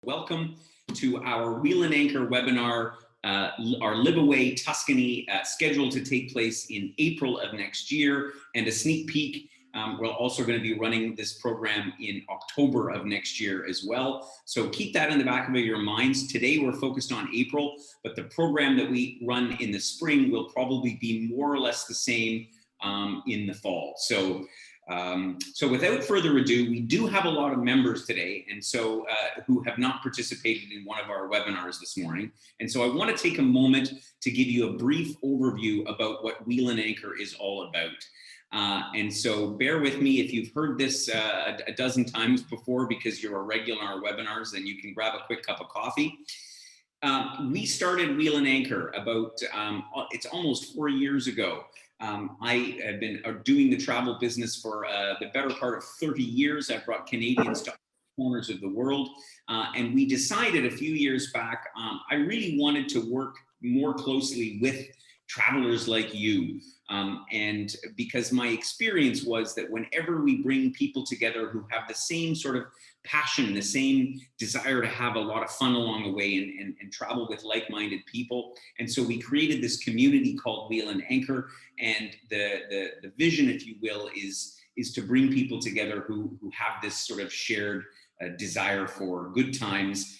Welcome to our Wheel and Anchor webinar, our LiveAway Tuscany, scheduled to take place in April of next year, and a sneak peek. We're also going to be running this program in October of next year as well. So keep that in the back of your minds. Today we're focused on April, but the program that we run in the spring will probably be more or less the same in the fall. So without further ado, we do have a lot of members today, and so who have not participated in one of our webinars this morning. And so I want to take a moment to give you a brief overview about what Wheel and Anchor is all about. And so bear with me if you've heard this a dozen times before, because you're a regular in our webinars, then you can grab a quick cup of coffee. We started Wheel and Anchor about, it's almost 4 years ago. I have been doing the travel business for the better part of 30 years. I've brought Canadians to all corners of the world. And we decided a few years back, I really wanted to work more closely with travelers like you. And because my experience was that whenever we bring people together who have the same sort of passion, the same desire to have a lot of fun along the way and travel with like-minded people. And so we created this community called Wheel and Anchor. And the vision, if you will, is to bring people together who have this sort of shared desire for good times,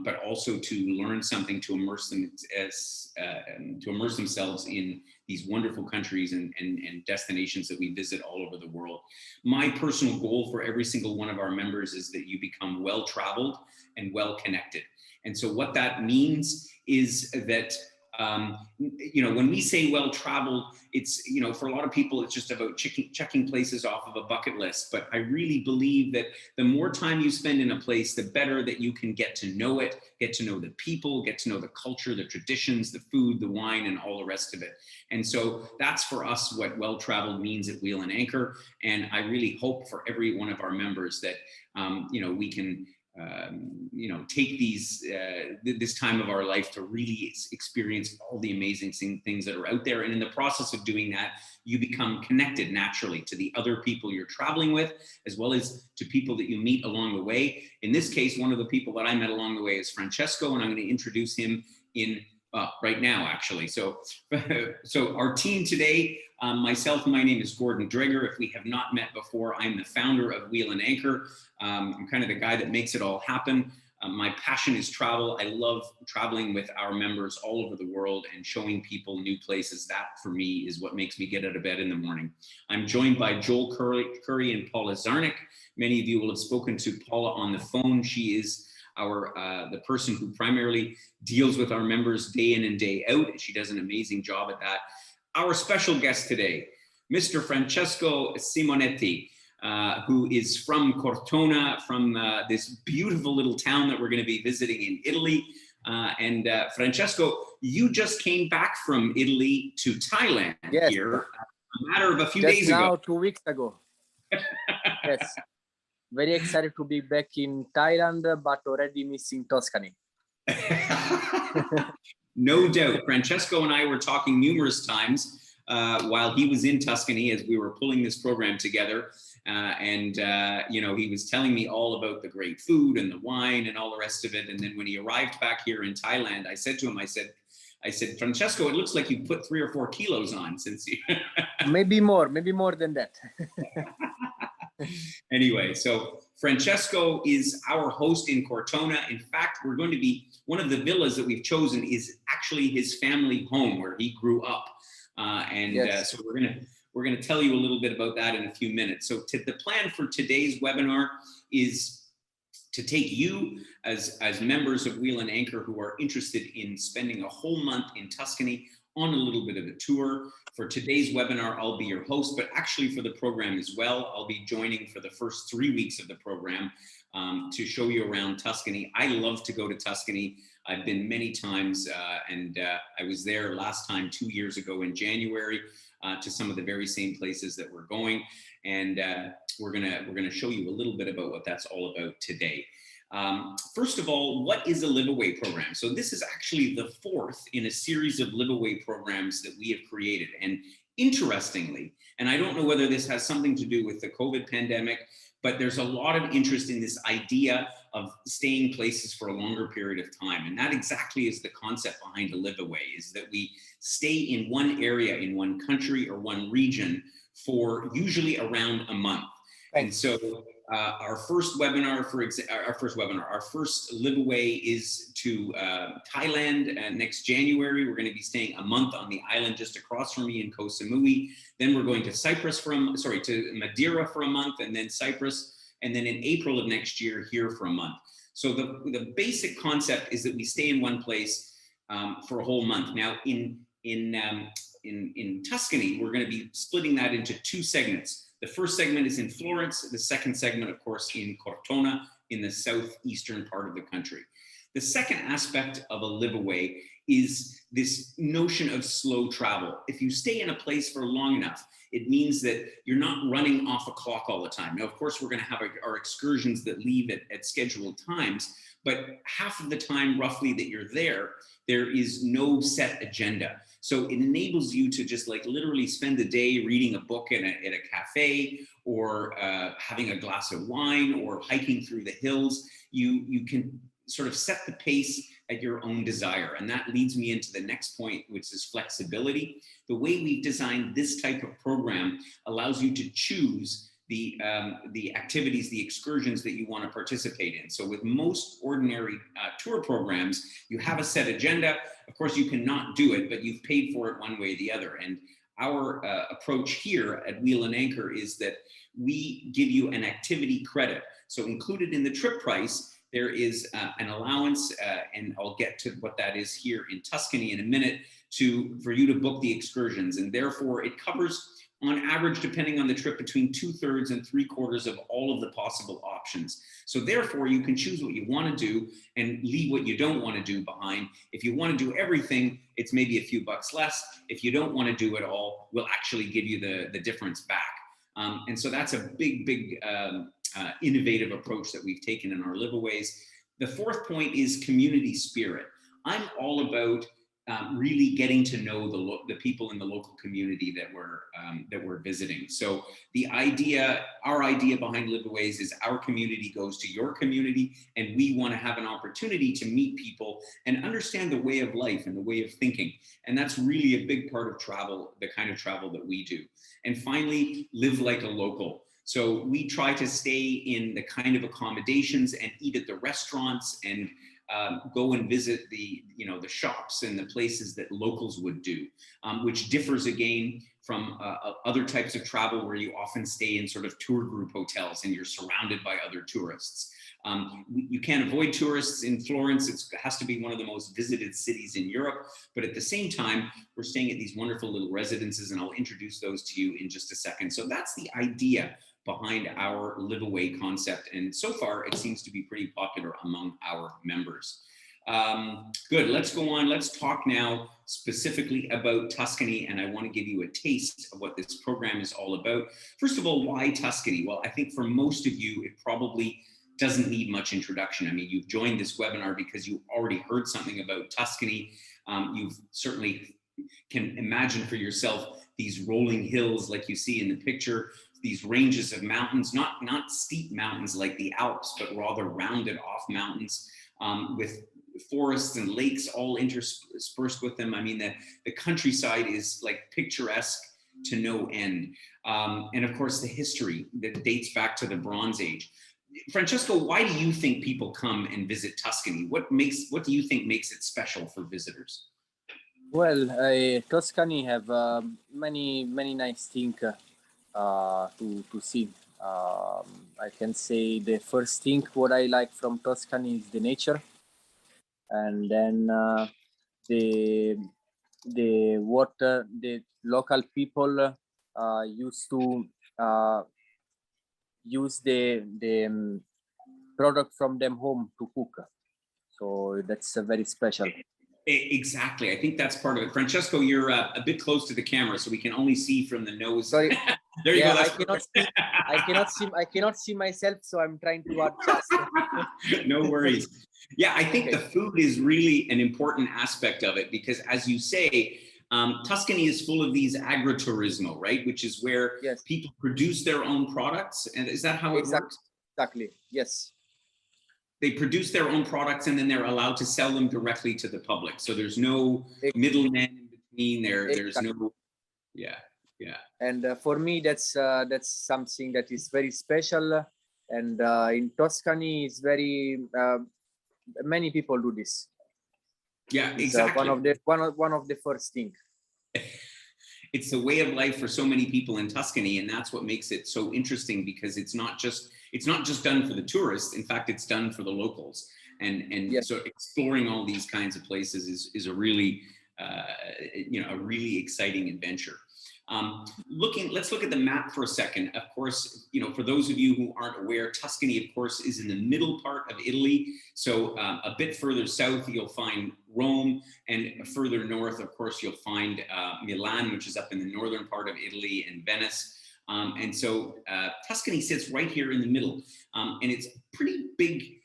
but also to learn something, to immerse themselves in these wonderful countries and destinations that we visit all over the world. My personal goal for every single one of our members is that you become well-traveled and well-connected. And so what that means is that when we say well-traveled, it's, for a lot of people, it's just about checking places off of a bucket list. But I really believe that the more time you spend in a place, the better that you can get to know it, get to know the people, get to know the culture, the traditions, the food, the wine, and all the rest of it. And so that's for us what well-traveled means at Wheel and Anchor. And I really hope for every one of our members that, we can take this time of our life to really experience all the amazing things that are out there. And in the process of doing that, you become connected naturally to the other people you're traveling with, as well as to people that you meet along the way. In this case, one of the people that I met along the way is Francesco, and I'm going to introduce him right now, actually. So our team today, myself, my name is Gordon Dreger. If we have not met before, I'm the founder of Wheel and Anchor. I'm kind of the guy that makes it all happen. My passion is travel. I love traveling with our members all over the world and showing people new places. That, for me, is what makes me get out of bed in the morning. I'm joined by Joel Curry and Paula Zarnick. Many of you will have spoken to Paula on the phone. She is the person who primarily deals with our members day in and day out. She does an amazing job at that. Our special guest today, Mr. Francesco Simonetti, who is from Cortona, from this beautiful little town that we're going to be visiting in Italy. Francesco, you just came back from Italy to Thailand. Yes. Here a matter of a few days ago. 2 weeks ago. Yes. Very excited to be back in Thailand, but already missing Tuscany. No doubt. Francesco and I were talking numerous times while he was in Tuscany as we were pulling this program together. He was telling me all about the great food and the wine and all the rest of it. And then when he arrived back here in Thailand, I said to him, I said, Francesco, it looks like you put 3 or 4 kilos on since you... maybe more than that. Anyway, so Francesco is our host in Cortona. In fact, we're going to be, one of the villas that we've chosen is actually his family home where he grew up. So we're going to tell you a little bit about that in a few minutes. So the plan for today's webinar is to take you as members of Wheel and Anchor who are interested in spending a whole month in Tuscany on a little bit of a tour. For today's webinar, I'll be your host, but actually for the program as well, I'll be joining for the first 3 weeks of the program to show you around Tuscany. I love to go to Tuscany. I've been many times, I was there last time 2 years ago in January to some of the very same places that we're going. And we're gonna show you a little bit about what that's all about today. First of all, what is a LiveAway program? So this is actually the 4th in a series of LiveAway programs that we have created. And interestingly, and I don't know whether this has something to do with the COVID pandemic, but there's a lot of interest in this idea of staying places for a longer period of time. And that exactly is the concept behind a LiveAway, is that we stay in one area, in one country or one region for usually around a month. And so our first LiveAway is to Thailand next January. We're going to be staying a month on the island just across from me in Koh Samui. Then we're going to to Madeira for a month, and then Cyprus, and then in April of next year here for a month. So the basic concept is that we stay in one place for a whole month. Now in Tuscany, we're going to be splitting that into two segments. The first segment is in Florence. The second segment, of course, in Cortona, in the southeastern part of the country. The second aspect of a LiveAway is this notion of slow travel. If you stay in a place for long enough, it means that you're not running off a clock all the time. Now, of course, we're going to have our excursions that leave at scheduled times, but half of the time roughly that you're there is no set agenda. So it enables you to just like literally spend the day reading a book at a cafe, or having a glass of wine, or hiking through the hills. You can sort of set the pace at your own desire. And that leads me into the next point, which is flexibility. The way we've designed this type of program allows you to choose the activities, the excursions that you want to participate in. So with most ordinary tour programs, you have a set agenda. Of course, you cannot do it, but you've paid for it one way or the other. And our approach here at Wheel and Anchor is that we give you an activity credit. So included in the trip price, there is an allowance, and I'll get to what that is here in Tuscany in a minute, for you to book the excursions. And therefore it covers, on average, depending on the trip, between 2/3 and 3/4 of all of the possible options. So therefore you can choose what you want to do and leave what you don't want to do behind. If you want to do everything, it's maybe a few bucks less. If you don't want to do it all, we'll actually give you the difference back. And so that's a big innovative approach that we've taken in our LiveAways. The fourth point is community spirit. I'm all about really getting to know the people in the local community that we're visiting. So our idea behind LiveAways is our community goes to your community, and we want to have an opportunity to meet people and understand the way of life and the way of thinking. And that's really a big part of travel, the kind of travel that we do. And finally, live like a local. So we try to stay in the kind of accommodations and eat at the restaurants, and go and visit the shops and the places that locals would do, which differs again from other types of travel where you often stay in sort of tour group hotels and you're surrounded by other tourists. You can't avoid tourists in Florence. It has to be one of the most visited cities in Europe, but at the same time, we're staying at these wonderful little residences, and I'll introduce those to you in just a second. So that's the idea behind our LiveAway concept, and so far it seems to be pretty popular among our members. Good, let's go on. Let's talk now specifically about Tuscany, and I want to give you a taste of what this program is all about. First of all, why Tuscany? Well, I think for most of you, it probably doesn't need much introduction. I mean, you've joined this webinar because you already heard something about Tuscany. You've certainly can imagine for yourself these rolling hills like you see in the picture, these ranges of mountains, not steep mountains like the Alps, but rather rounded off mountains with forests and lakes all interspersed with them. I mean, the countryside is like picturesque to no end. And of course, the history that dates back to the Bronze Age. Francesco, why do you think people come and visit Tuscany? What do you think makes it special for visitors? Well, Tuscany have many nice things to see. I can say the first thing what I like from Tuscany is the nature, and then the water. The local people used to use the product from them home to cook, so that's very special. Exactly. I think that's part of it. Francesco, you're a bit close to the camera, so we can only see from the nose. Sorry. There you go. I cannot see myself, so I'm trying to adjust. No worries. Yeah, I think the food is really an important aspect of it, because as you say, Tuscany is full of these agriturismo, right? Which is where Yes, people produce their own products. And is that how it works? exactly. Yes, They produce their own products and then they're allowed to sell them directly to the public. So there's no ex- middleman in between there. There's exactly. no, yeah, yeah. And for me, that's something that is very special. And in Tuscany, it's very many people do this. Yeah, It's exactly. one of the first thing. It's the way of life for so many people in Tuscany, and that's what makes it so interesting, because it's not just done for the tourists. In fact, it's done for the locals. And Yes. so exploring all these kinds of places is a really a really exciting adventure. Let's look at the map for a second. Of course, for those of you who aren't aware, Tuscany, of course, is in the middle part of Italy. So a bit further south, you'll find Rome, and further north, of course, you'll find Milan, which is up in the northern part of Italy, and Venice. And so Tuscany sits right here in the middle, and it's a pretty big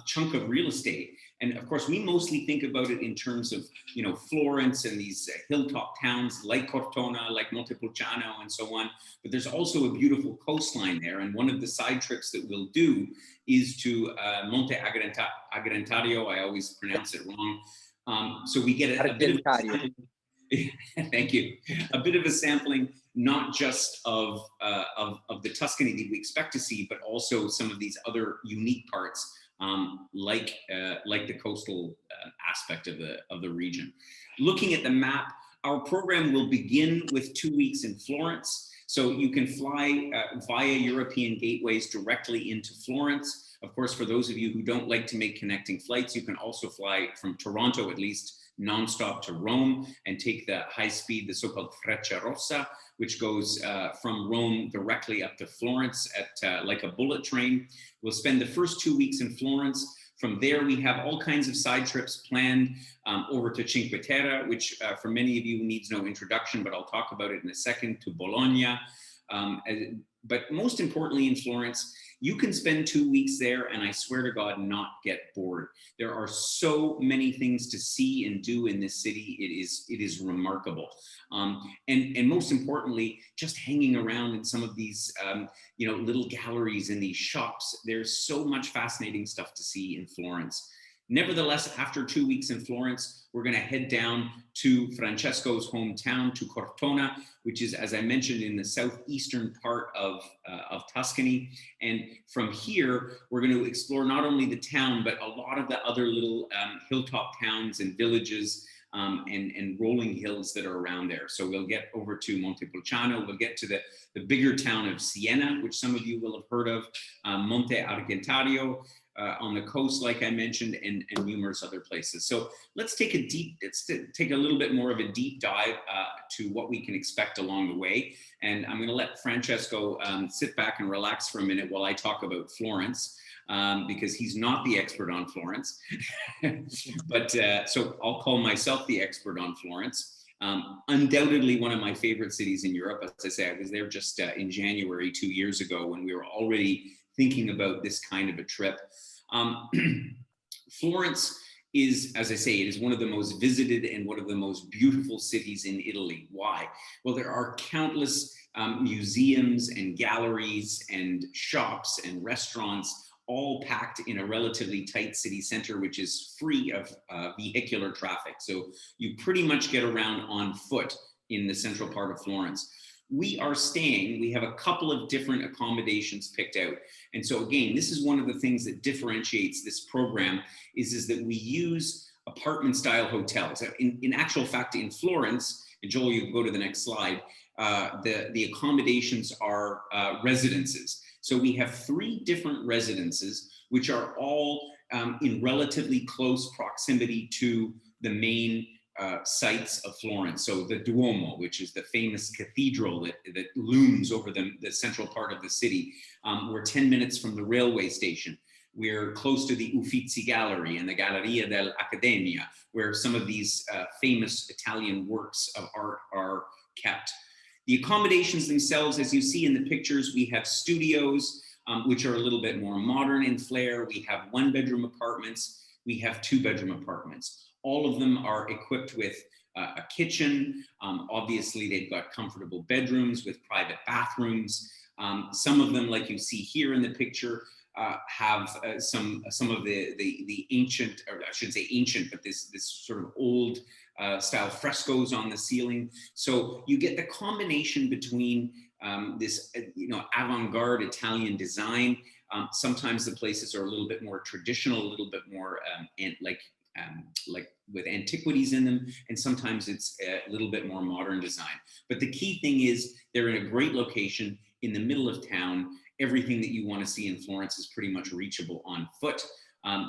chunk of real estate. And of course, we mostly think about it in terms of, Florence and these hilltop towns like Cortona, like Montepulciano, and so on. But there's also a beautiful coastline there. And one of the side trips that we'll do is to Monte Agrentario. I always pronounce it wrong. So we get a bit of thank you. A bit of a sampling, not just of the Tuscany that we expect to see, but also some of these other unique parts, like the coastal aspect of the region. Looking at the map, our program will begin with 2 weeks in Florence. So you can fly via European gateways directly into Florence. Of course, for those of you who don't like to make connecting flights, you can also fly from Toronto, at least, nonstop to Rome, and take the high speed, the so-called Frecciarossa, which goes from Rome directly up to Florence at like a bullet train. We'll spend the first 2 weeks in Florence. From there, we have all kinds of side trips planned over to Cinque Terre, which for many of you needs no introduction, but I'll talk about it in a second, to Bologna. But most importantly, in Florence, you can spend 2 weeks there, and I swear to God, not get bored. There are so many things to see and do in this city. It is remarkable. And most importantly, just hanging around in some of these little galleries and these shops. There's so much fascinating stuff to see in Florence. Nevertheless, after 2 weeks in Florence, we're going to head down to Francesco's hometown, to Cortona, which is, as I mentioned, in the southeastern part of Tuscany. And from here, we're going to explore not only the town, but a lot of the other little hilltop towns and villages and rolling hills that are around there. So we'll get over to Montepulciano, we'll get to the bigger town of Siena, which some of you will have heard of, Monte Argentario, on the coast, like I mentioned, and numerous other places. So let's take a little bit more of a deep dive to what we can expect along the way. And I'm going to let Francesco sit back and relax for a minute while I talk about Florence, because he's not the expert on Florence. But so I'll call myself the expert on Florence. Undoubtedly one of my favorite cities in Europe. As I say, I was there just in January 2 years ago, when we were already thinking about this kind of a trip. Florence is, as I say, it is one of the most visited and one of the most beautiful cities in Italy. Why? Well, there are countless museums and galleries and shops and restaurants, all packed in a relatively tight city center, which is free of vehicular traffic. So you pretty much get around on foot in the central part of Florence. We have a couple of different accommodations picked out. And so again, this is one of the things that differentiates this program is that we use apartment style hotels. In actual fact, in Florence, and Joel, you can go to the next slide, the accommodations are residences. So we have 3 different residences, which are all in relatively close proximity to the main sites of Florence. So the Duomo, which is the famous cathedral that looms over the central part of the city. We're 10 minutes from the railway station. We're close to the Uffizi Gallery and the Galleria dell'Accademia, where some of these famous Italian works of art are kept. The accommodations themselves, as you see in the pictures, we have studios, which are a little bit more modern in flair. We have 1-bedroom apartments. We have 2-bedroom apartments. All of them are equipped with a kitchen. Obviously, they've got comfortable bedrooms with private bathrooms. Some of them, like you see here in the picture, have some of the ancient, or I should say ancient, but this sort of old style frescoes on the ceiling. So you get the combination between this avant-garde Italian design. Sometimes the places are a little bit more traditional, a little bit more like with antiquities in them, and sometimes it's a little bit more modern design. But the key thing is they're in a great location in the middle of town. Everything that you want to see in Florence is pretty much reachable on foot.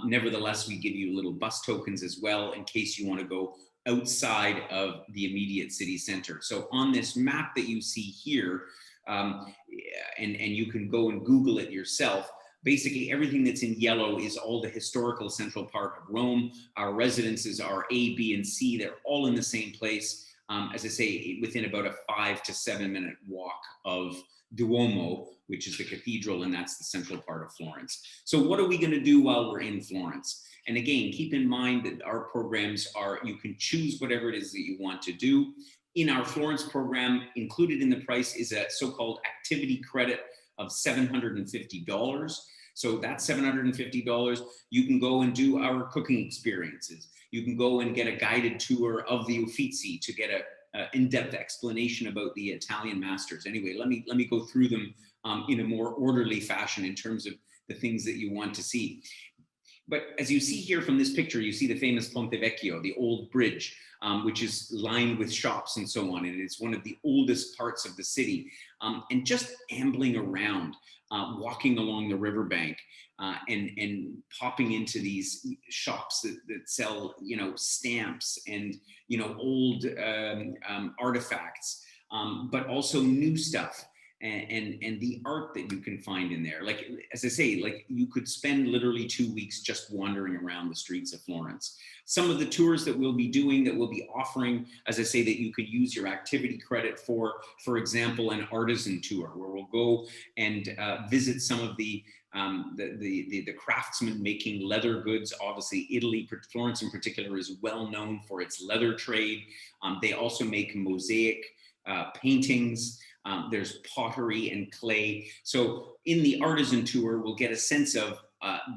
Nevertheless, we give you little bus tokens as well in case you want to go outside of the immediate city center. So on this map that you see here, and you can go and Google it yourself, basically everything that's in yellow is all the historical central part of Rome. Our residences are A, B, and C. They're all in the same place. As I say, within about a 5 to 7 minute walk of Duomo, which is the cathedral, and that's the central part of Florence. So what are we going to do while we're in Florence? And again, keep in mind that our programs are, you can choose whatever it is that you want to do. In our Florence program, included in the price is a so-called activity credit of $750. So that's $750. You can go and do our cooking experiences. You can go and get a guided tour of the Uffizi to get a in-depth explanation about the Italian masters. Anyway, let me go through them in a more orderly fashion in terms of the things that you want to see. But as you see here from this picture, you see the famous Ponte Vecchio, the old bridge, which is lined with shops and so on. And it's one of the oldest parts of the city. And just ambling around, walking along the riverbank, and popping into these shops that sell, stamps and, old artifacts, but also new stuff. And the art that you can find in there. Like, as I say, like you could spend literally 2 weeks just wandering around the streets of Florence. Some of the tours that we'll be doing, that we'll be offering, as I say, that you could use your activity credit for example, an artisan tour where we'll go and visit some of the craftsmen making leather goods. Obviously, Italy, Florence in particular, is well known for its leather trade. They also make mosaic paintings. There's pottery and clay. So in the artisan tour, we'll get a sense of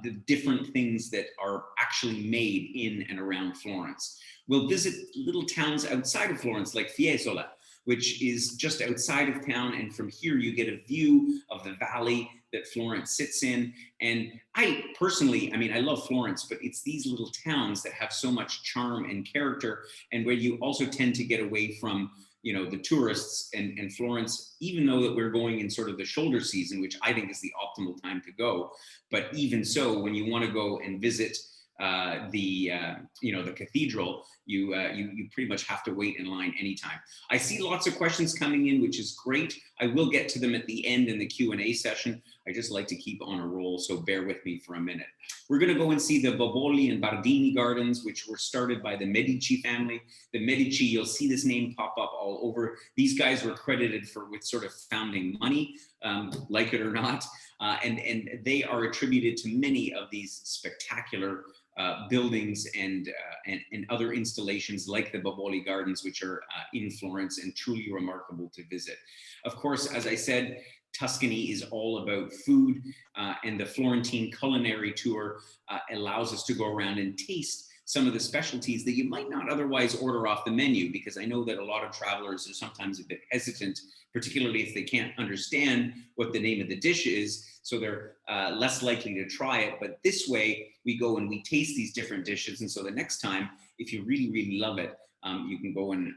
the different things that are actually made in and around Florence. We'll visit little towns outside of Florence, like Fiesole, which is just outside of town. And from here, you get a view of the valley that Florence sits in. And I personally, I love Florence, but it's these little towns that have so much charm and character, and where you also tend to get away from the tourists and Florence, even though that we're going in sort of the shoulder season, which I think is the optimal time to go. But even so, when you want to go and visit the cathedral, you pretty much have to wait in line anytime. I see lots of questions coming in, which is great. I will get to them at the end in the Q&A session. I just like to keep on a roll, so bear with me for a minute. We're going to go and see the Boboli and Bardini gardens, which were started by the Medici family. The Medici, you'll see this name pop up all over. These guys were credited with sort of founding money, like it or not, and they are attributed to many of these spectacular buildings and other installations like the Boboli Gardens, which are in Florence and truly remarkable to visit. Of course, as I said, Tuscany is all about food, and the Florentine culinary tour allows us to go around and taste some of the specialties that you might not otherwise order off the menu, because I know that a lot of travelers are sometimes a bit hesitant, particularly if they can't understand what the name of the dish is. So they're less likely to try it. But this way, we go and we taste these different dishes. And so the next time, if you really, really love it, you can go and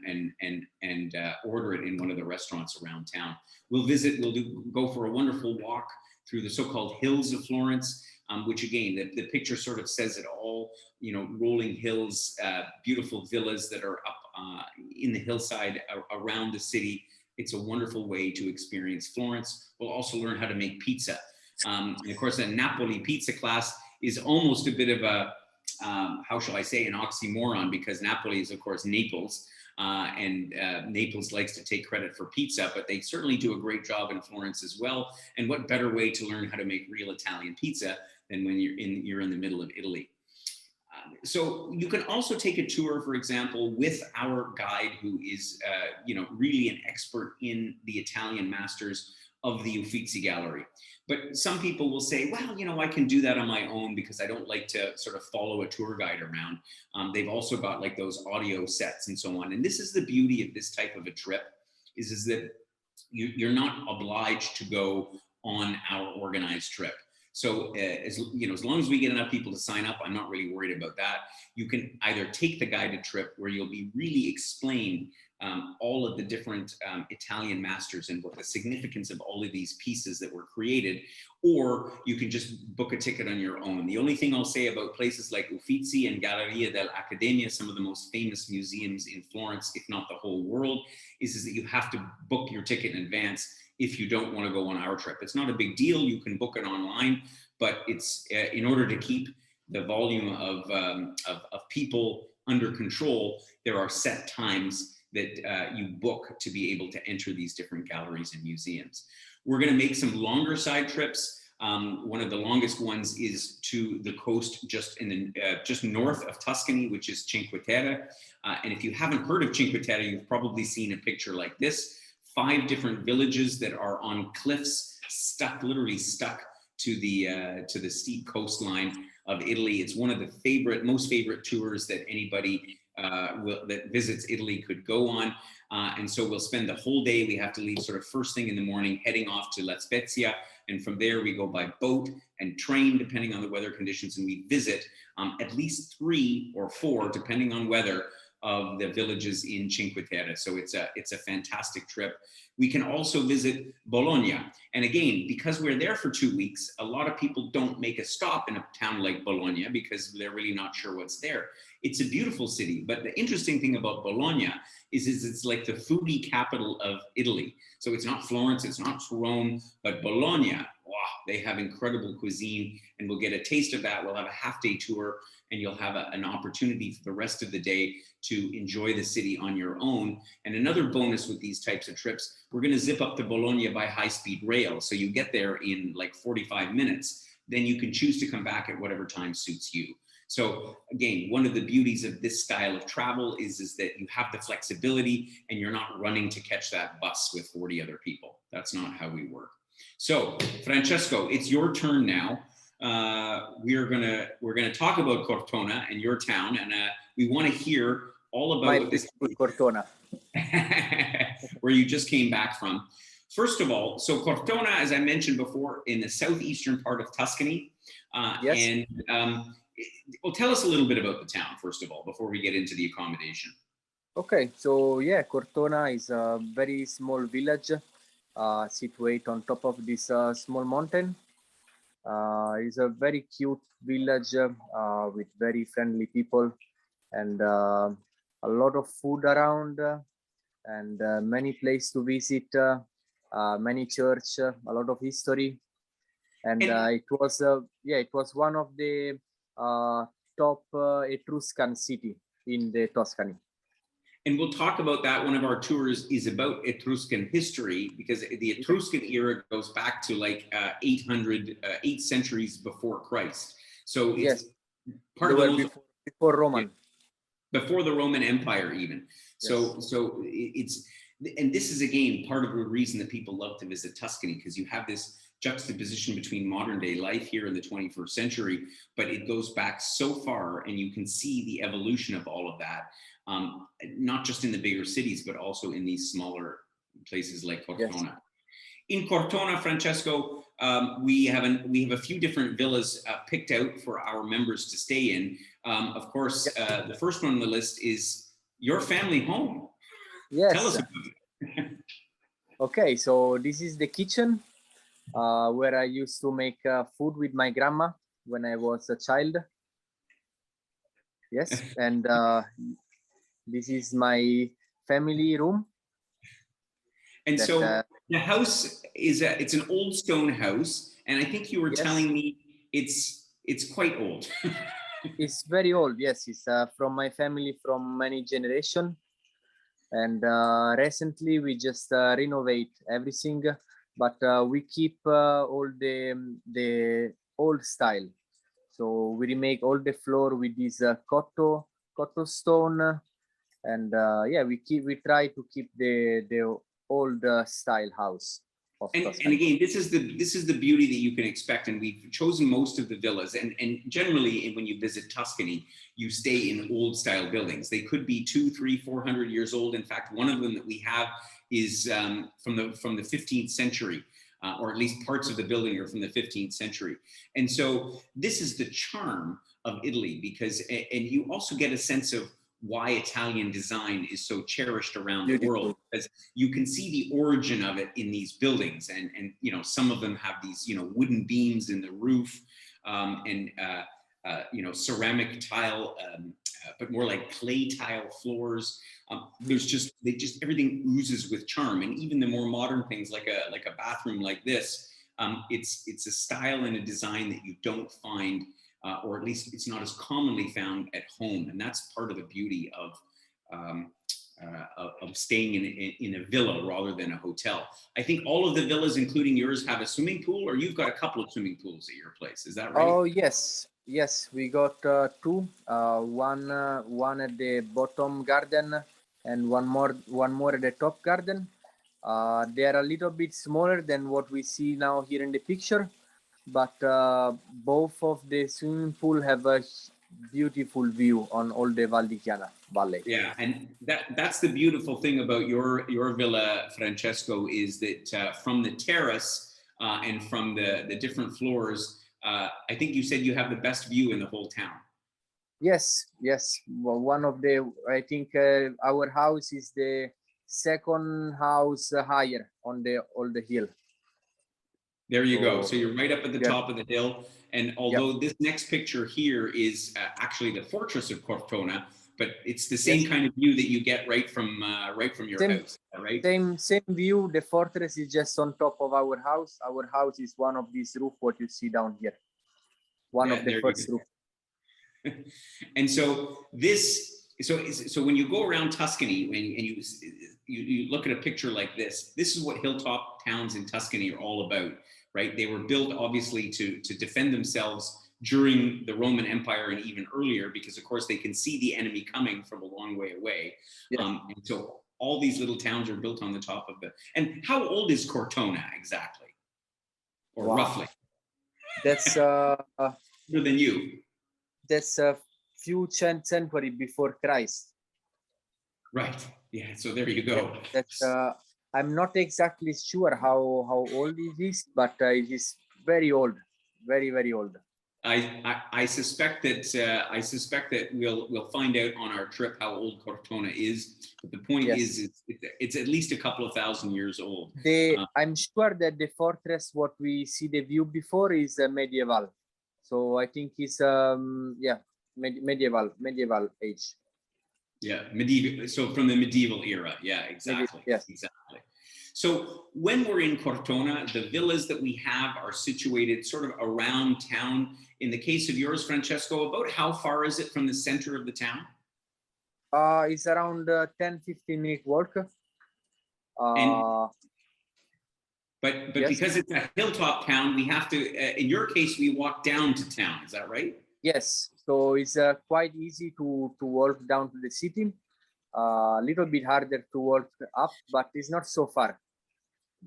order it in one of the restaurants around town. We'll go for a wonderful walk through the so-called hills of Florence, which again, the picture sort of says it all. Rolling hills, beautiful villas that are up in the hillside around the city. It's a wonderful way to experience Florence. We'll also learn how to make pizza. And of course, a Napoli pizza class is almost a bit of a, how shall I say, an oxymoron, because Napoli is, of course, Naples. And Naples likes to take credit for pizza, but they certainly do a great job in Florence as well. And what better way to learn how to make real Italian pizza than when you're in the middle of Italy? So you can also take a tour, for example, with our guide who is, really an expert in the Italian masters of the Uffizi Gallery. But some people will say, well, I can do that on my own because I don't like to sort of follow a tour guide around. They've also got like those audio sets and so on. And this is the beauty of this type of a trip is that you're not obliged to go on our organized trip. So as long as we get enough people to sign up, I'm not really worried about that. You can either take the guided trip where you'll be really explained all of the different Italian masters and what the significance of all of these pieces that were created, or you can just book a ticket on your own. The only thing I'll say about places like Uffizi and Galleria dell'Accademia, some of the most famous museums in Florence, if not the whole world, is that you have to book your ticket in advance if you don't want to go on our trip. It's not a big deal. You can book it online, but it's in order to keep the volume of people under control, there are set times that you book to be able to enter these different galleries and museums. We're going to make some longer side trips. One of the longest ones is to the coast just north of Tuscany, which is Cinque Terre. And if you haven't heard of Cinque Terre, you've probably seen a picture like this. 5 different villages that are on cliffs, literally stuck to the steep coastline of Italy. It's one of the most favorite tours that anybody that visits Italy could go on. And so we'll spend the whole day. We have to leave sort of first thing in the morning, heading off to La Spezia. And from there, we go by boat and train, depending on the weather conditions. And we visit at least 3 or 4, depending on weather, of the villages in Cinque Terre. So it's a fantastic trip. We can also visit Bologna. And again, because we're there for 2 weeks, a lot of people don't make a stop in a town like Bologna because they're really not sure what's there. It's a beautiful city, but the interesting thing about Bologna is it's like the foodie capital of Italy. So it's not Florence, it's not Rome, but Bologna, wow, they have incredible cuisine, and we'll get a taste of that. We'll have a half-day tour, and you'll have an opportunity for the rest of the day to enjoy the city on your own. And another bonus with these types of trips, we're going to zip up to Bologna by high-speed rail. So you get there in like 45 minutes. Then you can choose to come back at whatever time suits you. So again, one of the beauties of this style of travel is that you have the flexibility and you're not running to catch that bus with 40 other people. That's not how we work. So Francesco, it's your turn now. We're gonna talk about Cortona and your town, and we want to hear all about this Cortona, where you just came back from. First of all, so Cortona, as I mentioned before, in the southeastern part of Tuscany, yes. and well, tell us a little bit about the town first of all before we get into the accommodation. Okay, so yeah, Cortona is a very small village situated on top of this small mountain. It's a very cute village with very friendly people, and a lot of food around, and many places to visit, many church, a lot of history, and it was one of the top Etruscan city in the Tuscany. And we'll talk about that. One of our tours is about Etruscan history, because the Etruscan era goes back to like 8 centuries before Christ. So it's part of the before Roman. Before the Roman Empire even. So it's, and this is again part of the reason that people love to visit Tuscany, because you have this juxtaposition between modern day life here in the 21st century, but it goes back so far, and you can see the evolution of all of that, not just in the bigger cities, but also in these smaller places like Cortona. Yes. In Cortona, Francesco, we have a few different villas picked out for our members to stay in. Of course, the first one on the list is your family home. Yes. Tell us about it. Okay, so this is the kitchen where I used to make food with my grandma when I was a child. Yes, and this is my family room. And so the house is it's an old stone house, and I think you were telling me it's quite old. It's very old. Yes, it's from my family from many generations, and recently we just renovate everything, but we keep all the old style. So we remake all the floor with this cotto stone, and yeah, we try to keep the old style house of And Tuscany. again, this is the beauty that you can expect, and we've chosen most of the villas. And generally, when you visit Tuscany, you stay in old style buildings. They could be 200, 300, 400 years old. In fact, one of them that we have is from the 15th century, or at least parts of the building are from the 15th century. And so this is the charm of Italy, because and you also get a sense of why Italian design is so cherished around the world, because you can see the origin of it in these buildings, and you know, some of them have these, you know, wooden beams in the roof, and you know, ceramic tile, but more like clay tile floors. There's everything oozes with charm, and even the more modern things like a bathroom like this, it's a style and a design that you don't find. Or at least it's not as commonly found at home, and that's part of the beauty of staying in a villa rather than a hotel. I think all of the villas, including yours, have a swimming pool, or you've got a couple of swimming pools at your place. Is that right? Oh yes, we got two. One at the bottom garden, and one more at the top garden. They are a little bit smaller than what we see now here in the picture, but both of the swimming pool have a beautiful view on all the Val di Chiana Valley. Yeah, and that's the beautiful thing about your villa, Francesco, is that from the terrace and from the different floors, I think you said you have the best view in the whole town. Yes. Well, one of the, I think our house is the second house higher on the hill. There you go. So you're right up at the yeah. top of the hill. And although this next picture here is actually the fortress of Cortona, but it's the same kind of view that you get right from your house, right? Same view. The fortress is just on top of our house. Our house is one of these roof what you see down here. One of the first roof. And so so when you go around Tuscany and you look at a picture like this is what hilltop towns in Tuscany are all about, right? They were built obviously to defend themselves during the Roman Empire and even earlier, because of course they can see the enemy coming from a long way away. And so all these little towns are built on the top of the. And how old is Cortona exactly, or roughly? That's older than you. That's a few century before Christ. Right. Yeah. So there you go. That's I'm not exactly sure how old it is, but it is very old, very old. I suspect that we'll find out on our trip how old Cortona is. But the point is, it's at least a couple of thousand years old. I'm sure that the fortress, what we see the view before, is medieval. So I think it's medieval age. Yeah, medieval. So from the medieval era. Yeah, exactly. Exactly. So when we're in Cortona, the villas that we have are situated sort of around town. In the case of yours, Francesco, about how far is it from the center of the town? It's around 10-15 minute walk. But because it's a hilltop town, we have to, in your case, we walk down to town. Is that right? Yes. So it's quite easy to walk down to the city. A little bit harder to walk up, but it's not so far.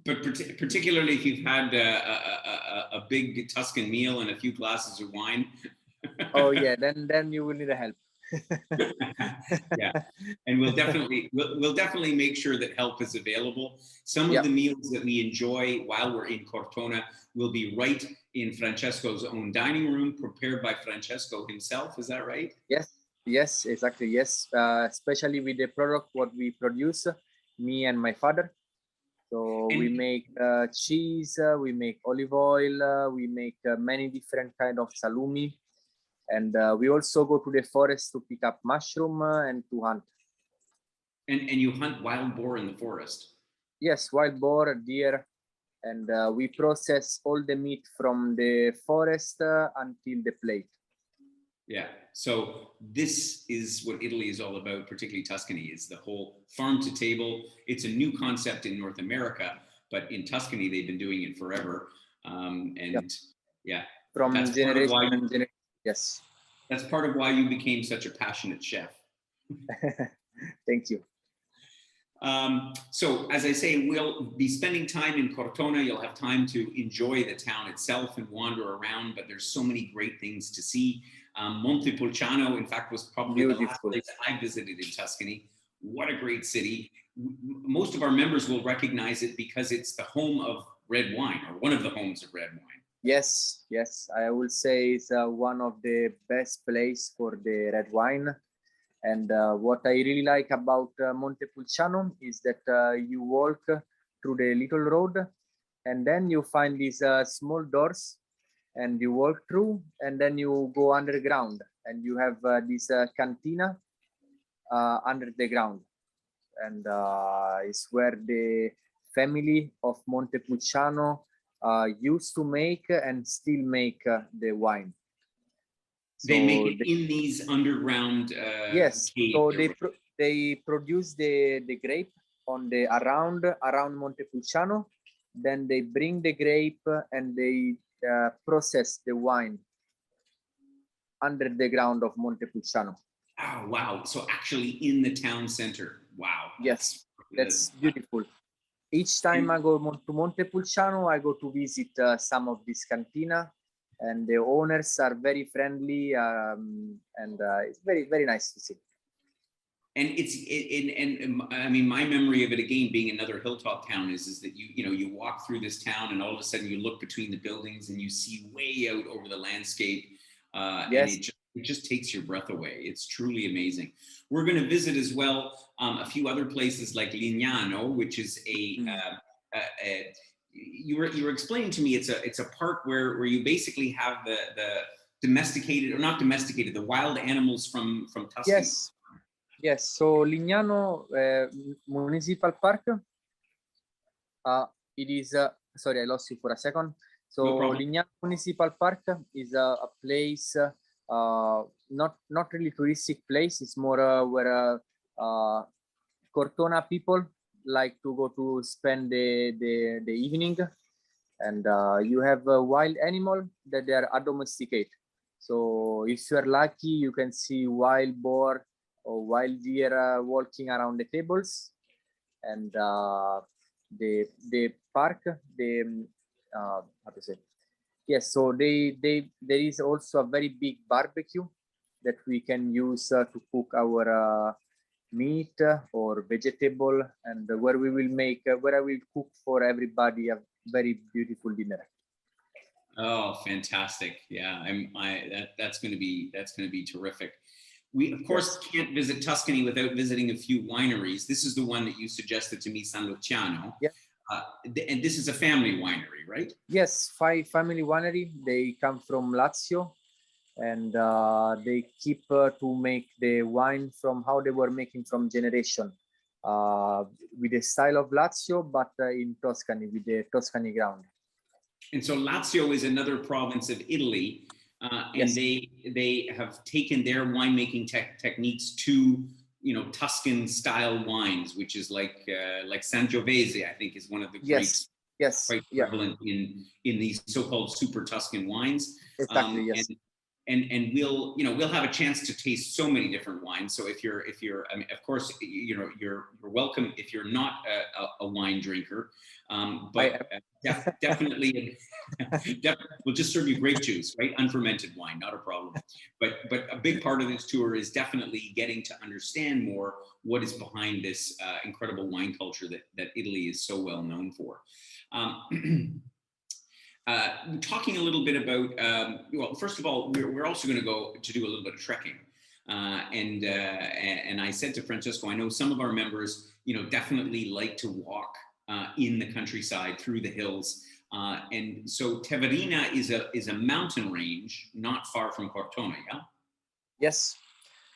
But particularly if you've had a big Tuscan meal and a few glasses of wine. Oh yeah, then you will need a help. Yeah, and we'll definitely make sure that help is available. Some of the meals that we enjoy while we're in Cortona will be right in Francesco's own dining room, prepared by Francesco himself. Is that right? Yes, exactly. Yes, especially with the product what we produce, me and my father. So we make cheese, we make olive oil, we make many different kind of salumi. And we also go to the forest to pick up mushroom and to hunt. And you hunt wild boar in the forest? Yes, wild boar, deer, and we process all the meat from the forest until the plate. Yeah. So this is what Italy is all about, particularly Tuscany, is the whole farm to table. It's a new concept in North America, but in Tuscany, they've been doing it forever. From generation to generation. Yes. That's part of why you became such a passionate chef. Thank you. So as I say, we'll be spending time in Cortona. You'll have time to enjoy the town itself and wander around, but there's so many great things to see. Montepulciano, in fact, was probably the last Beautiful. place I visited in Tuscany. What a great city. Most of our members will recognize it because it's the home of red wine, or one of the homes of red wine. Yes, yes. I will say it's one of the best place for the red wine. And what I really like about Montepulciano is that you walk through the little road, and then you find these small doors, and you walk through, and then you go underground, and you have this cantina under the ground, and it's where the family of Montepulciano used to make and still make the wine. They make So it in these underground yes, caves. so they produce the grape on the around Montepulciano. Then they bring the grape and they process the wine under the ground of Montepulciano. Oh, wow. So actually in the town center. Wow. Yes, that's beautiful. Each time I go to Montepulciano, I go to visit some of this cantina, and the owners are very friendly, and it's very, very nice to see. And I mean, my memory of it, again, being another hilltop town, is that you walk through this town and all of a sudden you look between the buildings and you see way out over the landscape, Yes. and it just takes your breath away. It's truly amazing. We're going to visit as well a few other places like Lignano, which is you were explaining to me, it's a park where you basically have the domesticated, or not domesticated, the wild animals from Tuscany. Yes. Yes, so Lignano Municipal Park, it is, sorry, I lost you for a second. So No problem. Lignano Municipal Park is a place, not really touristic place. It's more where Cortona people like to go to spend the evening. And you have a wild animal that they are domesticated. So if you are lucky, you can see wild boar or wild deer walking around the tables. And the park, how to say, yes, so there is also a very big barbecue that we can use to cook our meat or vegetable, and where we will make where I will cook for everybody a very beautiful dinner. Oh, fantastic! Yeah, that's going to be terrific. We of course can't visit Tuscany without visiting a few wineries. This is the one that you suggested to me, San Luciano. Yeah. And this is a family winery, right? Yes, family winery. They come from Lazio, and they keep to make the wine from how they were making from generation, with the style of Lazio, but in Tuscany, with the Tuscany ground. And so Lazio is another province of Italy, and Yes. they have taken their winemaking techniques to Tuscan style wines, which is like Sangiovese, I think, is one of the grapes quite prevalent in these so-called super Tuscan wines. Exactly. Yes. And we'll have a chance to taste so many different wines. So if you're I mean, of course, you're welcome if you're not a wine drinker, but definitely we'll just serve you grape juice, right? Unfermented wine, not a problem. But a big part of this tour is definitely getting to understand more what is behind this incredible wine culture that Italy is so well known for. Talking a little bit about, well, first of all, we're also going to go to do a little bit of trekking. And I said to Francesco, I know some of our members, definitely like to walk in the countryside through the hills. And so Teverina is a mountain range not far from Cortona, yeah? Yes.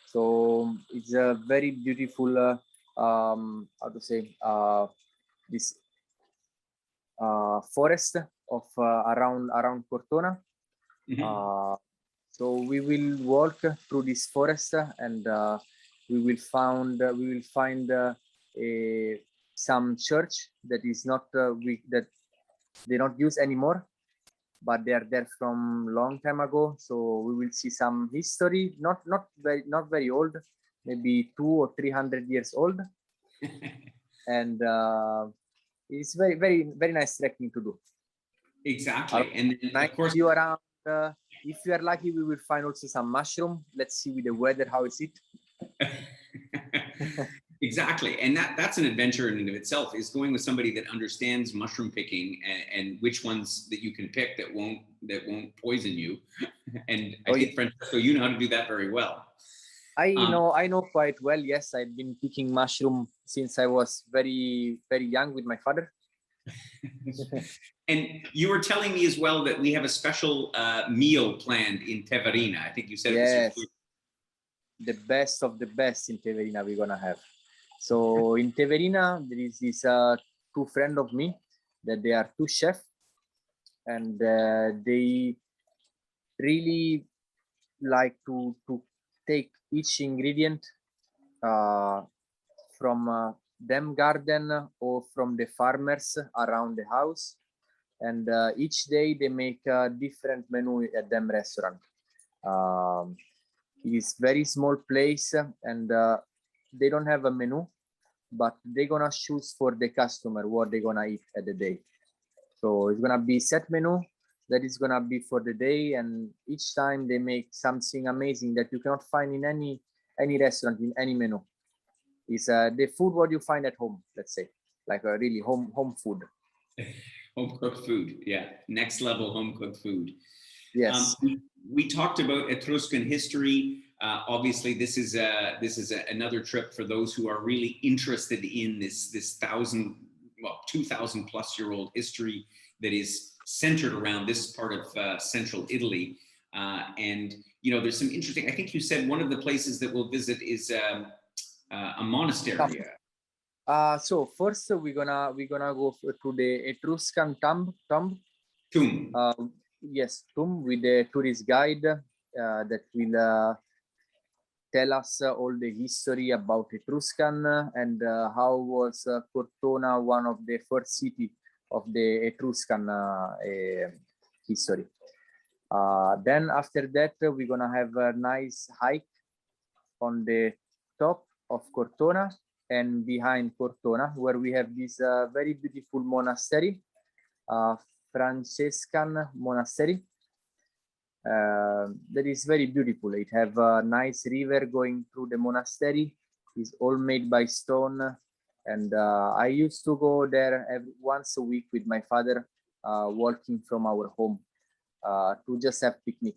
So it's a very beautiful, how to say, this forest of around Cortona. Mm-hmm. So we will walk through this forest, and we will find some church that is not that they don't use anymore, but they are there from long time ago. So we will see some history, not very old, maybe 200 or 300 years old, and it's very nice trekking to do. Exactly, and then, nice of course, view around. If we are lucky, we will find also some mushroom. Let's see with the weather how is it. Exactly, and that's an adventure in and of itself, is going with somebody that understands mushroom picking and which ones that you can pick that won't poison you. And I think, Francesco, you know how to do that very well. I know quite well. Yes, I've been picking mushroom since I was very young with my father. And you were telling me as well that we have a special meal planned in Teverina. I think you said yes, it was the best of the best in Teverina we're gonna have. So in Teverina, there is this two friends of me that they are two chefs, and they really like to take each ingredient from them garden or from the farmers around the house, and each day they make a different menu at them restaurant. It is very small place, and they don't have a menu, but they're gonna choose for the customer what they're gonna eat at the day. So it's gonna be set menu that is gonna be for the day, and each time they make something amazing that you cannot find in any restaurant, in any menu. It's the food what you find at home, let's say, like a really home food. home cooked food, yeah, next level home cooked food. Yes. We talked about Etruscan history. Obviously, this is another trip for those who are really interested in this 2,000 plus year old history that is centered around this part of central Italy. And there's some interesting. I think you said one of the places that we'll visit is a monastery. So first we're gonna go to the Etruscan tomb. Yes, tomb with the tourist guide that will tell us all the history about Etruscan and how was Cortona one of the first city of the Etruscan history. Then after that, we're gonna have a nice hike on the top of Cortona and behind Cortona, where we have this very beautiful monastery, Franciscan monastery. That is very beautiful. It have a nice river going through the monastery. It's all made by stone, and I used to go there once a week with my father, walking from our home to just have picnic.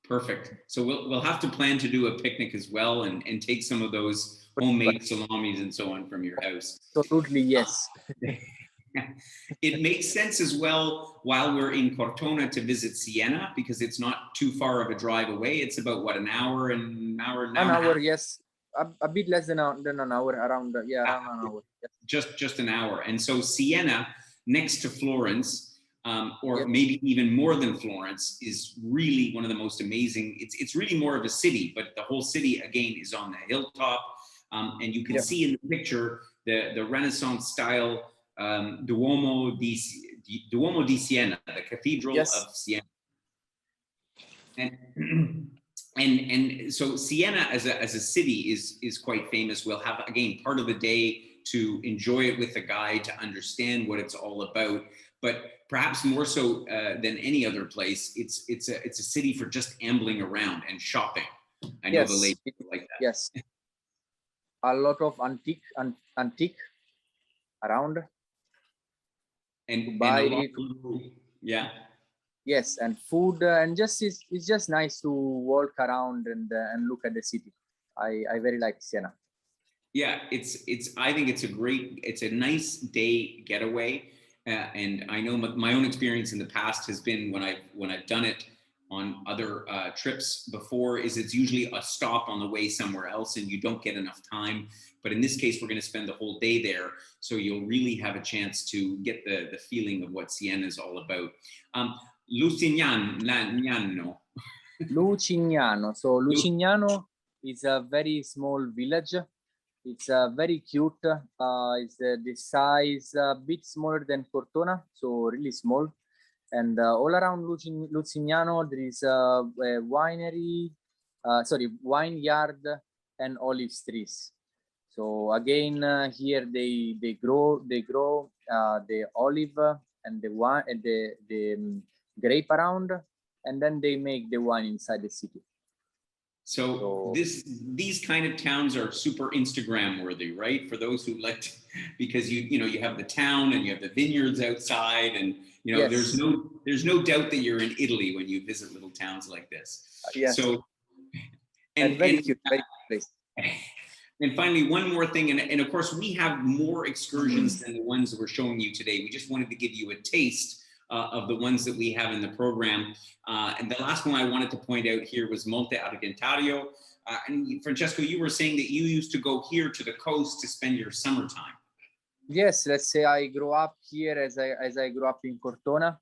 Perfect. So we'll have to plan to do a picnic as well, and take some of those homemade salamis and so on from your house. Absolutely, yes. It makes sense as well while we're in Cortona to visit Siena, because it's not too far of a drive away. It's about what, an hour, an hour, yes, a bit less than an hour, around around an hour. Yes. Just an hour. And so Siena, next to Florence, or maybe even more than Florence, is really one of the most amazing. It's really more of a city, but the whole city again is on the hilltop, and you can see in the picture the Renaissance style Duomo di Siena, the Cathedral of Siena, and so Siena as a city is quite famous. We'll have again part of the day to enjoy it with a guide to understand what it's all about, but perhaps more so than any other place, it's a city for just ambling around and shopping. I know the ladies like that. Yes, a lot of antique around. And buy, yeah. Yes, and food, and it's just nice to walk around and look at the city. I very like Siena. Yeah, I think it's a nice day getaway, and I know my own experience in the past has been when I've done it on other trips before, is it's usually a stop on the way somewhere else and you don't get enough time. But in this case, we're going to spend the whole day there, so you'll really have a chance to get the feeling of what Siena is all about. Lucignano. Lucignano. So Lucignano is a very small village. It's very cute. It's the size a bit smaller than Cortona, so really small. And all around Luciano, there is a winery, vineyard and olive trees. So again, here they grow the olive and the wine and the grape around, and then they make the wine inside the city. So these kind of towns are super Instagram worthy, right? For those who like to, because you have the town and you have the vineyards outside, and Yes. there's no doubt that you're in Italy when you visit little towns like this. Yes. So and very cute, very place. And finally, one more thing, and of course we have more excursions than the ones that we're showing you today. We just wanted to give you a taste of the ones that we have in the program. And the last one I wanted to point out here was Monte Argentario. And Francesco, you were saying that you used to go here to the coast to spend your summertime. Yes, let's say I grew up here as I grew up in Cortona.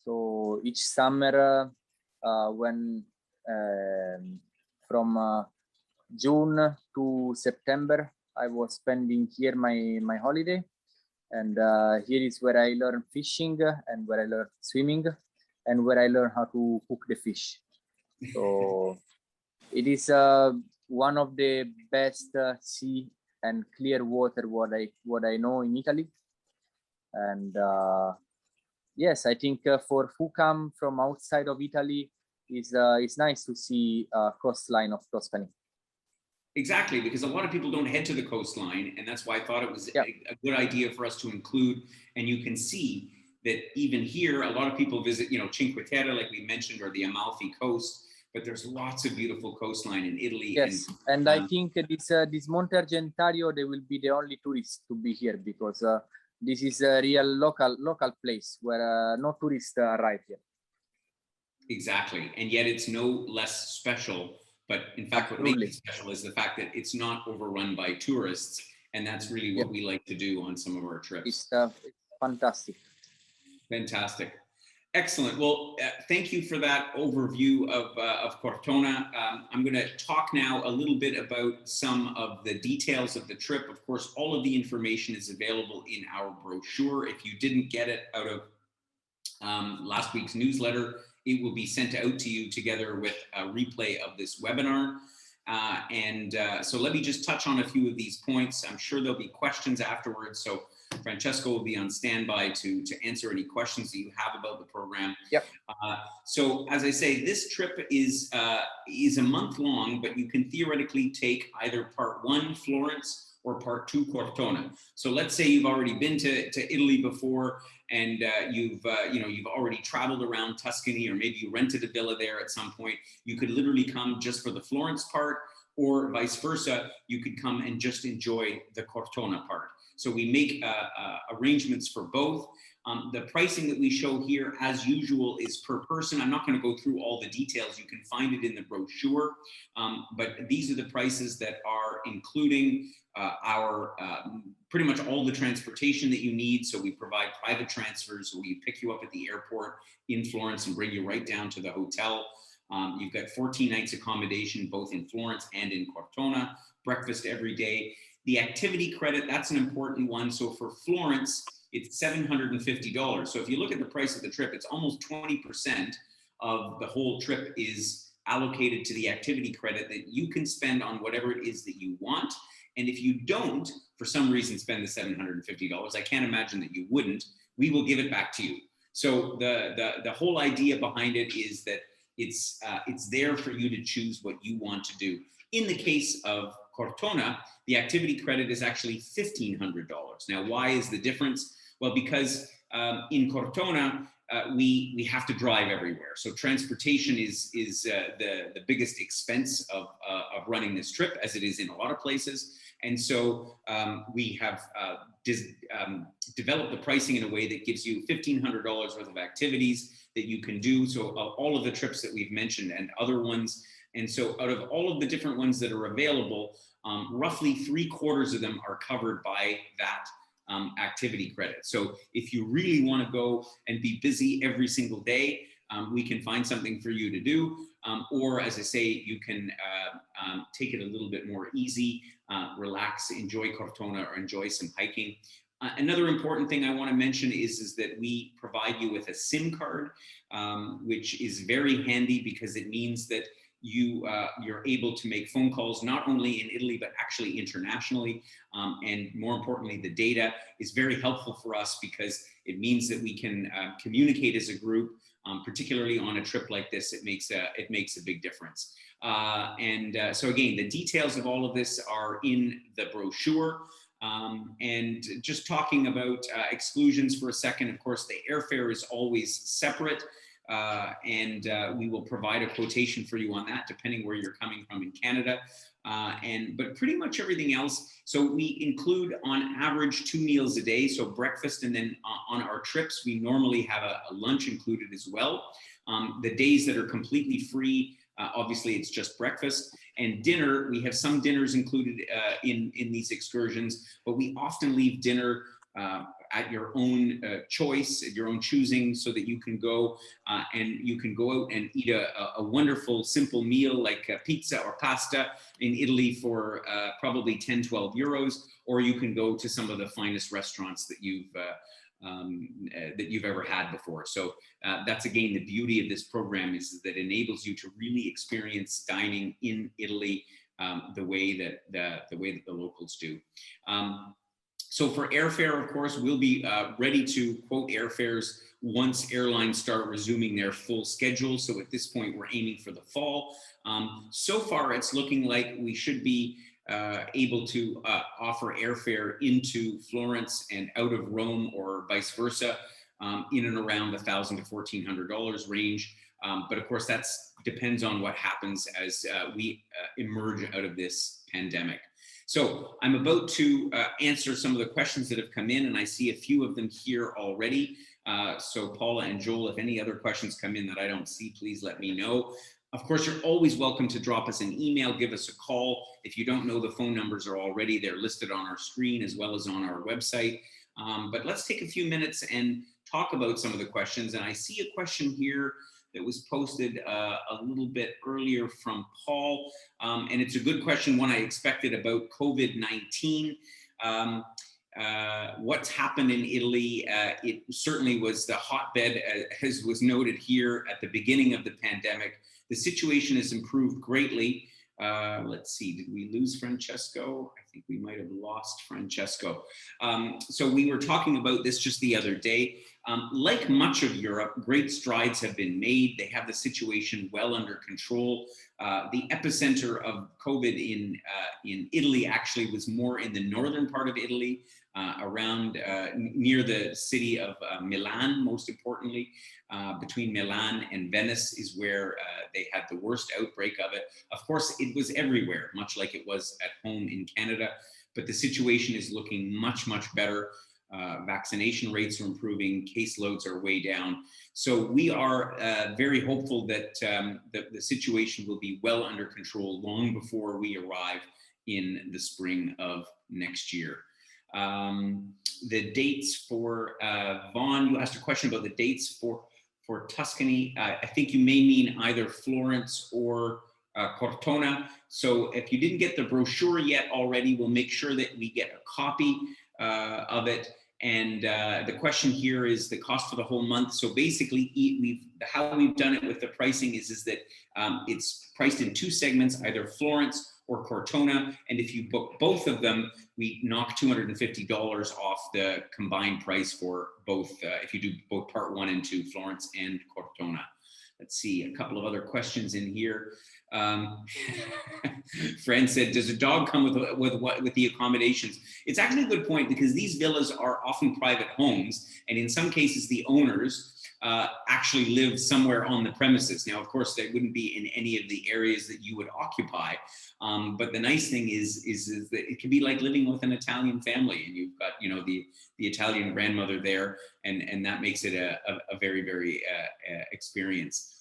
So each summer, when from June to September, I was spending here my holiday. And here is where I learned fishing and where I learned swimming and where I learned how to cook the fish. So it is one of the best sea and clear water what I know in Italy. And yes, I think for who come from outside of Italy, it's nice to see coastline of Tuscany. Exactly, because a lot of people don't head to the coastline, and that's why I thought it was a good idea for us to include. And you can see that even here, a lot of people visit, Cinque Terre, like we mentioned, or the Amalfi Coast, but there's lots of beautiful coastline in Italy. Yes, and I think this Monte Argentario, they will be the only tourists to be here, because this is a real local place where no tourists arrive here. Exactly, and yet it's no less special. But in fact, what makes it special is the fact that it's not overrun by tourists. And that's really what we like to do on some of our trips. It's fantastic. Fantastic. Excellent. Well, thank you for that overview of Cortona. I'm going to talk now a little bit about some of the details of the trip. Of course, all of the information is available in our brochure. If you didn't get it out of last week's newsletter, it will be sent out to you together with a replay of this webinar. So let me just touch on a few of these points. I'm sure there'll be questions afterwards. So Francesco will be on standby to answer any questions that you have about the program. Yep. So as I say, this trip is a month long, but you can theoretically take either part 1, Florence, or part 2, Cortona. So let's say you've already been to Italy before, and you've already traveled around Tuscany, or maybe you rented a villa there at some point. You could literally come just for the Florence part, or vice versa. You could come and just enjoy the Cortona part. So we make arrangements for both. The pricing that we show here, as usual, is per person. I'm not going to go through all the details. You can find it in the brochure. But these are the prices that are including our pretty much all the transportation that you need. So we provide private transfers. So we pick you up at the airport in Florence and bring you right down to the hotel. You've got 14 nights accommodation, both in Florence and in Cortona, breakfast every day. The activity credit, that's an important one. So for Florence, it's $750. So if you look at the price of the trip, it's almost 20% of the whole trip is allocated to the activity credit that you can spend on whatever it is that you want. And if you don't, for some reason, spend the $750, I can't imagine that you wouldn't, we will give it back to you. So the whole idea behind it is that it's there for you to choose what you want to do. In the case of Cortona, the activity credit is actually $1,500. Now, why is the difference? Well, because in Cortona, we have to drive everywhere. So transportation is the biggest expense of running this trip, as it is in a lot of places. And so we have developed the pricing in a way that gives you $1,500 worth of activities that you can do. So all of the trips that we've mentioned and other ones. And so out of all of the different ones that are available, roughly 3/4 of them are covered by that activity credit. So if you really want to go and be busy every single day, we can find something for you to do. Or as I say, you can take it a little bit more easy, relax, enjoy Cortona, or enjoy some hiking. Another important thing I want to mention is that we provide you with a SIM card, which is very handy because it means that you're able to make phone calls not only in Italy but actually internationally, and more importantly, the data is very helpful for us because it means that we can communicate as a group, particularly on a trip like this. It makes a big difference. So again, the details of all of this are in the brochure. And just talking about exclusions for a second, of course, the airfare is always separate. We will provide a quotation for you on that, depending where you're coming from in Canada. But pretty much everything else. So we include on average 2 meals a day. So breakfast, and then on our trips, we normally have a lunch included as well. The days that are completely free, obviously it's just breakfast. And dinner, we have some dinners included in these excursions, but we often leave dinner at your own choice, at your own choosing, so that you can go out and eat a wonderful, simple meal like pizza or pasta in Italy for probably 10, 12 euros, or you can go to some of the finest restaurants that you've ever had before. So that's again the beauty of this program, is that it enables you to really experience dining in Italy the way that the locals do. So for airfare, of course, we'll be ready to quote airfares once airlines start resuming their full schedule. So at this point, we're aiming for the fall. So far, it's looking like we should be able to offer airfare into Florence and out of Rome, or vice versa, in and around the $1,000 to $1,400 range. But of course, that depends on what happens as we emerge out of this pandemic. So I'm about to answer some of the questions that have come in, and I see a few of them here already. So Paula and Joel, if any other questions come in that I don't see, please let me know. Of course, you're always welcome to drop us an email, give us a call. If you don't know, the phone numbers are already, they're listed on our screen as well as on our website. But let's take a few minutes and talk about some of the questions. And I see a question here that was posted a little bit earlier from Paul. And it's a good question, one I expected, about COVID-19. What's happened in Italy? It certainly was the hotbed, as was noted here at the beginning of the pandemic. The situation has improved greatly. Let's see, did we lose Francesco? I think we might have lost Francesco. So we were talking about this just the other day. Like much of Europe, great strides have been made. They have the situation well under control. The epicenter of COVID in Italy actually was more in the northern part of Italy, around near the city of Milan, most importantly. Between Milan and Venice is where they had the worst outbreak of it. Of course, it was everywhere, much like it was at home in Canada, but the situation is looking much, much better. Vaccination rates are improving, caseloads are way down. So we are very hopeful that the situation will be well under control long before we arrive in the spring of next year. The dates for Vaughn, you asked a question about the dates for Tuscany. I think you may mean either Florence or Cortona. So if you didn't get the brochure yet already, we'll make sure that we get a copy of it. And the question here is the cost for the whole month. So basically, how we've done it with the pricing is that it's priced in 2 segments, either Florence or Cortona. And if you book both of them, we knock $250 off the combined price for both, if you do both part 1 and 2, Florence and Cortona. Let's see, a couple of other questions in here. Fran said, does a dog come with the accommodations? It's actually a good point, because these villas are often private homes, and in some cases the owners actually live somewhere on the premises. Now, of course, they wouldn't be in any of the areas that you would occupy, but the nice thing is that it can be like living with an Italian family, and you've got, you know, the Italian grandmother there, and that makes it a very, very experience.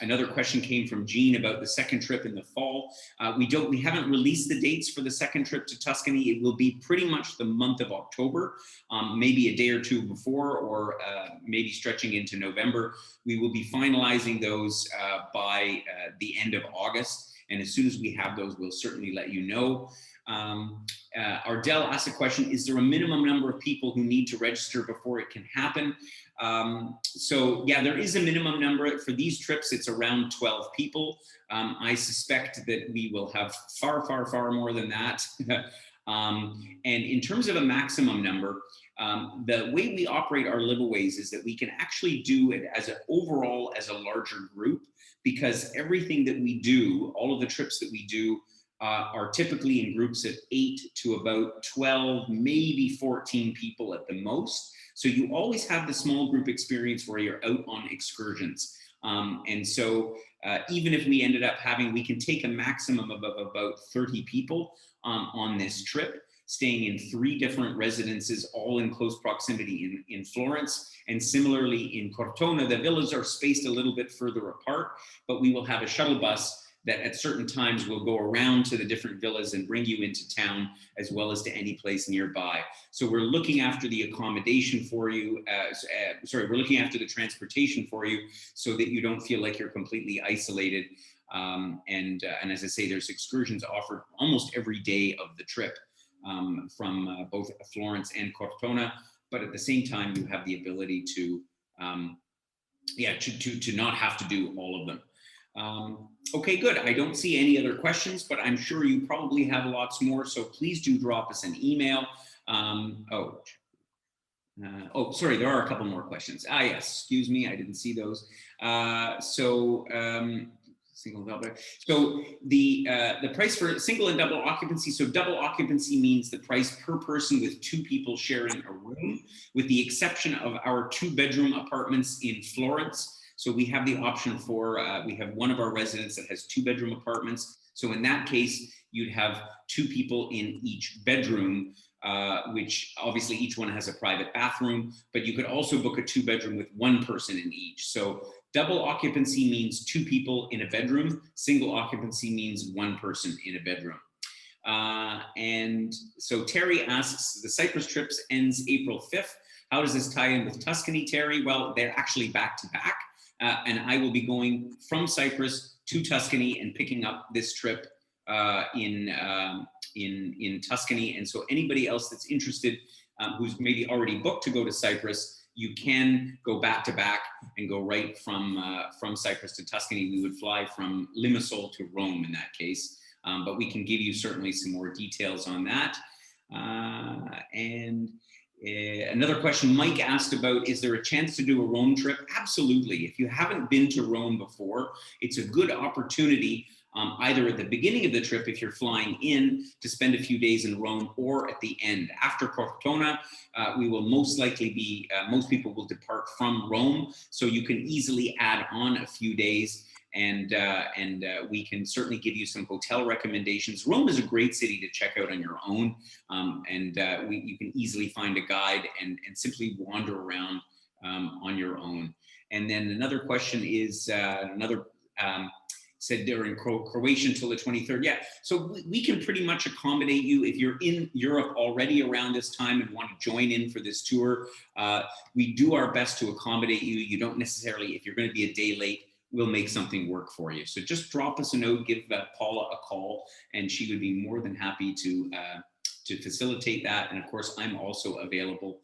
Another question came from Jean about the second trip in the fall. We haven't released the dates for the second trip to Tuscany. It will be pretty much the month of October, maybe a day or two before, or maybe stretching into November. We will be finalizing those by the end of August. And as soon as we have those, we'll certainly let you know. Ardell asked a question, is there a minimum number of people who need to register before it can happen? So yeah, there is a minimum number. For these trips, it's around 12 people. I suspect that we will have far, far, far more than that. And in terms of a maximum number, the way we operate our LiveAways is that we can actually do it as overall as a larger group, because everything that we do, all of the trips that we do, are typically in groups of 8 to about 12, maybe 14 people at the most. So you always have the small group experience where you're out on excursions. And so even if we ended up we can take a maximum of about 30 people on this trip, staying in 3 different residences, all in close proximity in Florence. And similarly in Cortona, the villas are spaced a little bit further apart, but we will have a shuttle bus that at certain times will go around to the different villas and bring you into town, as well as to any place nearby. So we're looking after the accommodation for you, we're looking after the transportation for you, so that you don't feel like you're completely isolated. And as I say, there's excursions offered almost every day of the trip, from both Florence and Cortona, but at the same time, you have the ability to not have to do all of them. Okay, good. I don't see any other questions, but I'm sure you probably have lots more. So please do drop us an email. Sorry, there are a couple more questions. Yes, excuse me, I didn't see those. Single double. So the price for single and double occupancy. So double occupancy means the price per person with 2 people sharing a room, with the exception of our 2-bedroom apartments in Florence. So we have the option for, we have one of our residents that has 2-bedroom apartments. So in that case, you'd have 2 people in each bedroom, which obviously each one has a private bathroom, but you could also book a 2-bedroom with 1 person in each. So double occupancy means 2 people in a bedroom. Single occupancy means 1 person in a bedroom. And so Terry asks, the Cyprus trips ends April 5th. How does this tie in with Tuscany, Terry? Well, they're actually back to back. And I will be going from Cyprus to Tuscany and picking up this trip in Tuscany. And so anybody else that's interested, who's maybe already booked to go to Cyprus, you can go back to back and go right from Cyprus to Tuscany. We would fly from Limassol to Rome in that case, but we can give you certainly some more details on that. Another question Mike asked about, is there a chance to do a Rome trip? Absolutely. If you haven't been to Rome before, it's a good opportunity, either at the beginning of the trip, if you're flying in, to spend a few days in Rome, or at the end. After Cortona, we will most likely be, most people will depart from Rome, so you can easily add on a few days. And we can certainly give you some hotel recommendations. Rome is a great city to check out on your own, you can easily find a guide and simply wander around on your own. And then another question is, said they're in Croatia until the 23rd. Yeah, so we can pretty much accommodate you. If you're in Europe already around this time and want to join in for this tour, we do our best to accommodate you. You don't necessarily, if you're going to be a day late, we'll make something work for you. So just drop us a note, give Paula a call, and she would be more than happy to facilitate that. And of course, I'm also available.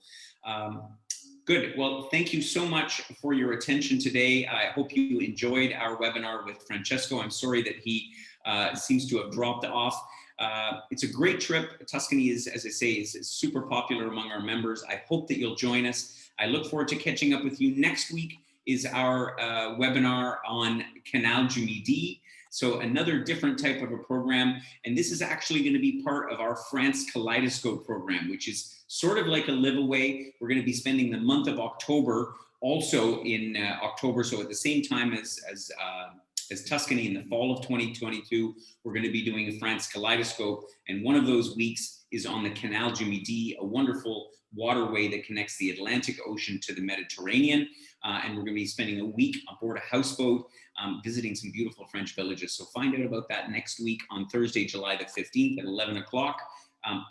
Good. Well, thank you so much for your attention today. I hope you enjoyed our webinar with Francesco. I'm sorry that he seems to have dropped off. It's a great trip. Tuscany is, as I say, is super popular among our members. I hope that you'll join us. I look forward to catching up with you next week. Is our webinar on Canal du Midi. So another different type of a program. And this is actually going to be part of our France Kaleidoscope program, which is sort of like a LiveAway. We're going to be spending the month of October also in October. So at the same time as Tuscany in the fall of 2022, we're going to be doing a France Kaleidoscope. And one of those weeks is on the Canal du Midi, a wonderful waterway that connects the Atlantic Ocean to the Mediterranean. And we're going to be spending a week aboard a houseboat, visiting some beautiful French villages. So find out about that next week on Thursday, July the 15th at 11 o'clock.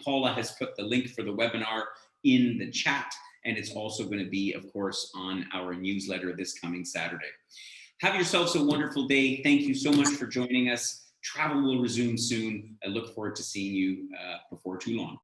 Paula has put the link for the webinar in the chat, and it's also going to be, of course, on our newsletter this coming Saturday. Have yourselves a wonderful day. Thank you so much for joining us. Travel will resume soon. I look forward to seeing you before too long.